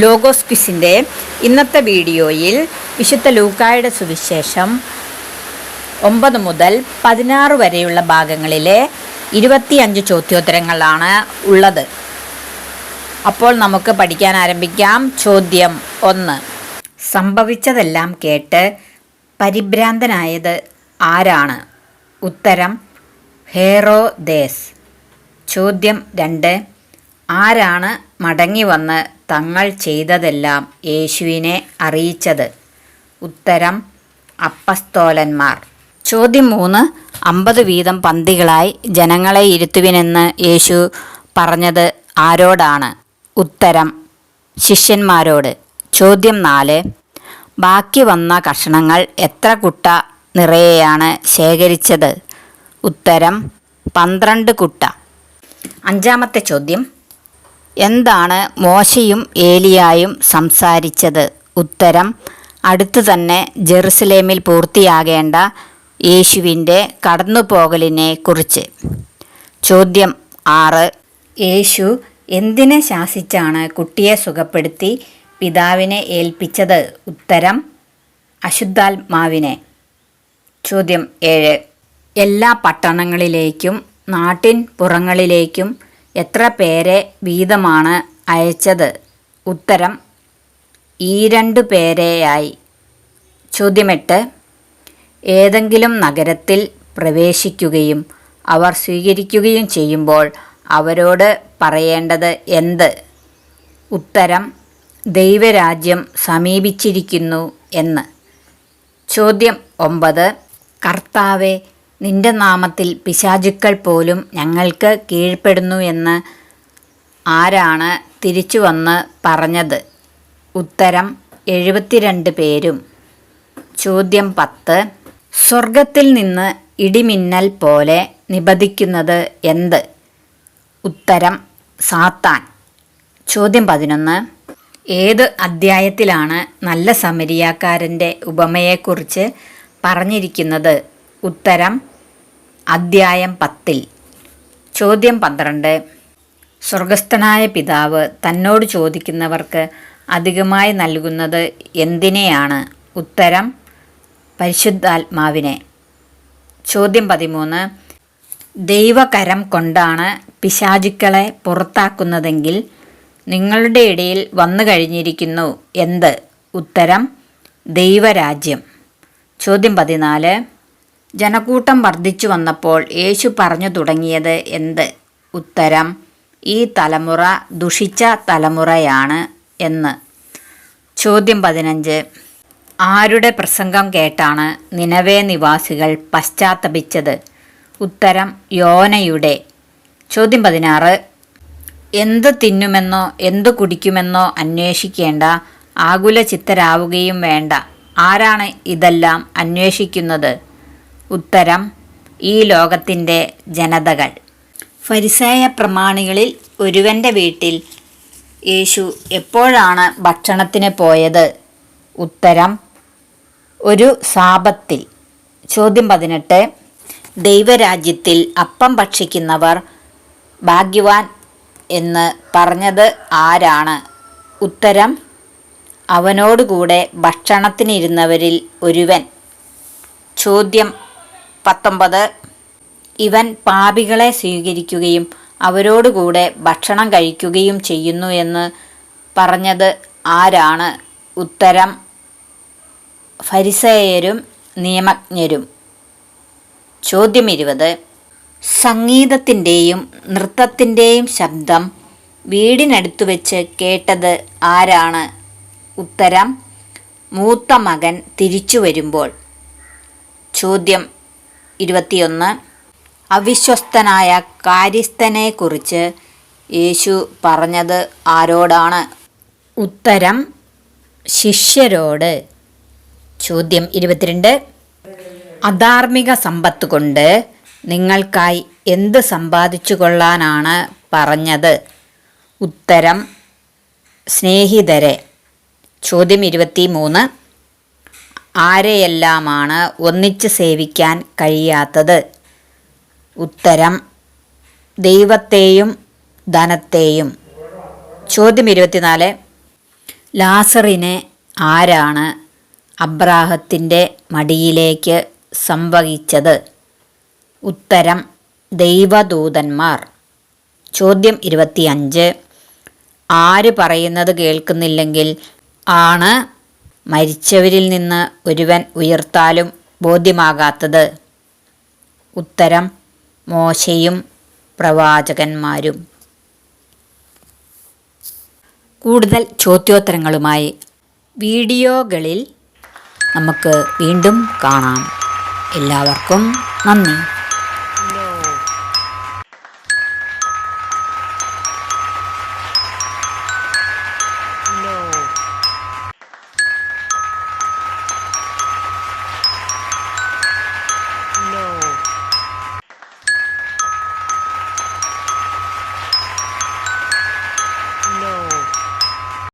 Logos ക്വിസിൻ്റെ ഇന്നത്തെ വീഡിയോയിൽ വിശുദ്ധ ലൂക്കായുടെ സുവിശേഷം 9 മുതൽ 16 വരെയുള്ള ഭാഗങ്ങളിലെ 25 ചോദ്യോത്തരങ്ങളാണ് ഉള്ളത്. അപ്പോൾ നമുക്ക് പഠിക്കാൻ ആരംഭിക്കാം. ചോദ്യം 1. സംഭവിച്ചതെല്ലാം കേട്ട് പരിഭ്രാന്തനായത് ആരാണ്? ഉത്തരം ഹേറോദേസ്. ചോദ്യം 2. ആരാണ് മടങ്ങി വന്ന് തങ്ങൾ ചെയ്തതെല്ലാം യേശുവിനെ അറിയിച്ചത്? ഉത്തരം അപ്പസ്തോലന്മാർ. ചോദ്യം 3. 50 വീതം പന്തികളായി ജനങ്ങളെ ഇരുത്തുവിനെന്ന് യേശു പറഞ്ഞത് ആരോടാണ്? ഉത്തരം ശിഷ്യന്മാരോട്. ചോദ്യം 4. ബാക്കി വന്ന കഷണങ്ങൾ എത്ര കുട്ട നിറയെയാണ് ശേഖരിച്ചത്? ഉത്തരം 12 കുട്ട. 5-ാമത്തെ ചോദ്യം. എന്താണ് മോശയും ഏലിയായും സംസാരിച്ചത്? ഉത്തരം അടുത്തു തന്നെ ജെറുസലേമിൽ പൂർത്തിയാകേണ്ട യേശുവിൻ്റെ കടന്നുപോകലിനെ കുറിച്ച്. ചോദ്യം 6. യേശു എന്തിനെ ശാസിച്ചാണ് കുട്ടിയെ സുഖപ്പെടുത്തി പിതാവിനെ ഏൽപ്പിച്ചത്? ഉത്തരം അശുദ്ധാത്മാവിനെ. ചോദ്യം 7. എല്ലാ പട്ടണങ്ങളിലേക്കും നാട്ടിൻ പുറങ്ങളിലേക്കും എത്ര പേരെ വീതമാണ് അയച്ചത്? ഉത്തരം 2 പേരെയായി. ചോദ്യം 8. ഏതെങ്കിലും നഗരത്തിൽ പ്രവേശിക്കുകയും അവർ സ്വീകരിക്കുകയും ചെയ്യുമ്പോൾ അവരോട് പറയേണ്ടത് എന്ത്? ഉത്തരം ദൈവരാജ്യം സമീപിച്ചിരിക്കുന്നു എന്ന്. ചോദ്യം 9. കർത്താവേ, നിന്റെ നാമത്തിൽ പിശാചുക്കൾ പോലും ഞങ്ങൾക്ക് കീഴ്പ്പെടുന്നു എന്ന് ആരാണ് തിരിച്ചു വന്ന് പറഞ്ഞത്? ഉത്തരം 72 പേരും. ചോദ്യം 10. സ്വർഗത്തിൽ നിന്ന് ഇടിമിന്നൽ പോലെ നിപതിക്കുന്നത് എന്ത്? ഉത്തരം സാത്താൻ. ചോദ്യം 11. ഏത് അദ്ധ്യായത്തിലാണ് നല്ല സമരിയാക്കാരൻ്റെ ഉപമയെക്കുറിച്ച് പറഞ്ഞിരിക്കുന്നത്? ഉത്തരം അദ്ധ്യായം 10-ൽ. ചോദ്യം 12. സ്വർഗസ്ഥനായ പിതാവ് തന്നോട് ചോദിക്കുന്നവർക്ക് അധികമായി നൽകുന്നത് എന്തിനെയാണ്? ഉത്തരം പരിശുദ്ധാത്മാവിനെ. ചോദ്യം 13. ദൈവകരം കൊണ്ടാണ് പിശാചുക്കളെ പുറത്താക്കുന്നതെങ്കിൽ നിങ്ങളുടെ ഇടയിൽ വന്നു കഴിഞ്ഞിരിക്കുന്നു എന്ത്? ഉത്തരം ദൈവരാജ്യം. ചോദ്യം 14. ജനക്കൂട്ടം വർദ്ധിച്ചു വന്നപ്പോൾ യേശു പറഞ്ഞു തുടങ്ങിയത് എന്ത്? ഉത്തരം ഈ തലമുറ ദുഷിച്ച തലമുറയാണ് എന്ന്. ചോദ്യം 15. ആരുടെ പ്രസംഗം കേട്ടാണ് നിനവേ നിവാസികൾ പശ്ചാത്തപിച്ചത്? ഉത്തരം യോനയുടെ. ചോദ്യം 16. എന്ത് തിന്നുമെന്നോ എന്തു കുടിക്കുമെന്നോ അന്വേഷിക്കേണ്ട, ആകുല ചിത്തരാവുകയും വേണ്ട. ആരാണ് ഇതെല്ലാം അന്വേഷിക്കുന്നത്? ഉത്തരം ഈ ലോകത്തിൻ്റെ ജനതകൾ. ഫരിസേയ പ്രമാണികളിൽ ഒരുവൻ്റെ വീട്ടിൽ യേശു എപ്പോഴാണ് ഭക്ഷണത്തിന് പോയത്? ഉത്തരം ഒരു സാബത്തിൽ. ചോദ്യം 18. ദൈവരാജ്യത്തിൽ അപ്പം ഭക്ഷിക്കുന്നവർ ഭാഗ്യവാൻ എന്ന് പറഞ്ഞത് ആരാണ്? ഉത്തരം അവനോടുകൂടെ ഭക്ഷണത്തിനിരുന്നവരിൽ ഒരുവൻ. ചോദ്യം 19. ഇവൻ പാപികളെ സ്വീകരിക്കുകയും അവരോടുകൂടെ ഭക്ഷണം കഴിക്കുകയും ചെയ്യുന്നു എന്ന് പറഞ്ഞത് ആരാണ്? ഉത്തരം ഫരിസേയരും നിയമജ്ഞരും. ചോദ്യം 20. സംഗീതത്തിൻ്റെയും നൃത്തത്തിൻ്റെയും ശബ്ദം വീടിനടുത്തു വെച്ച് കേട്ടത് ആരാണ്? ഉത്തരം മൂത്ത മകൻ തിരിച്ചു വരുമ്പോൾ. ചോദ്യം 21. അവിശ്വസ്തനായ കാര്യസ്ഥനെക്കുറിച്ച് യേശു പറഞ്ഞത് ആരോടാണ്? ഉത്തരം ശിഷ്യരോട്. ചോദ്യം 22. അധാർമിക സമ്പത്ത് കൊണ്ട് നിങ്ങൾക്കായി എന്ത് സമ്പാദിച്ചു കൊള്ളാനാണ് പറഞ്ഞത്? ഉത്തരം സ്നേഹിതരെ. ചോദ്യം 23. ആരെയെല്ലാമാണ് ഒന്നിച്ച് സേവിക്കാൻ കഴിയാത്തത്? ഉത്തരം ദൈവത്തെയും ധനത്തെയും. ചോദ്യം 24. ലാസറിനെ ആരാണ് അബ്രാഹത്തിൻ്റെ മടിയിലേക്ക് സംവഹിച്ചത്? ഉത്തരം ദൈവദൂതന്മാർ. ചോദ്യം 25. ആര് പറയുന്നത് കേൾക്കുന്നില്ലെങ്കിൽ ആണ് മരിച്ചവരിൽ നിന്ന് ഒരുവൻ ഉയർത്താലും ബോധ്യമാകാത്തത്? ഉത്തരം മോശയും പ്രവാചകന്മാരും. കൂടുതൽ ചോദ്യോത്തരങ്ങളുമായി വീഡിയോകളിൽ നമുക്ക് വീണ്ടും കാണാം. എല്ലാവർക്കും നന്ദി.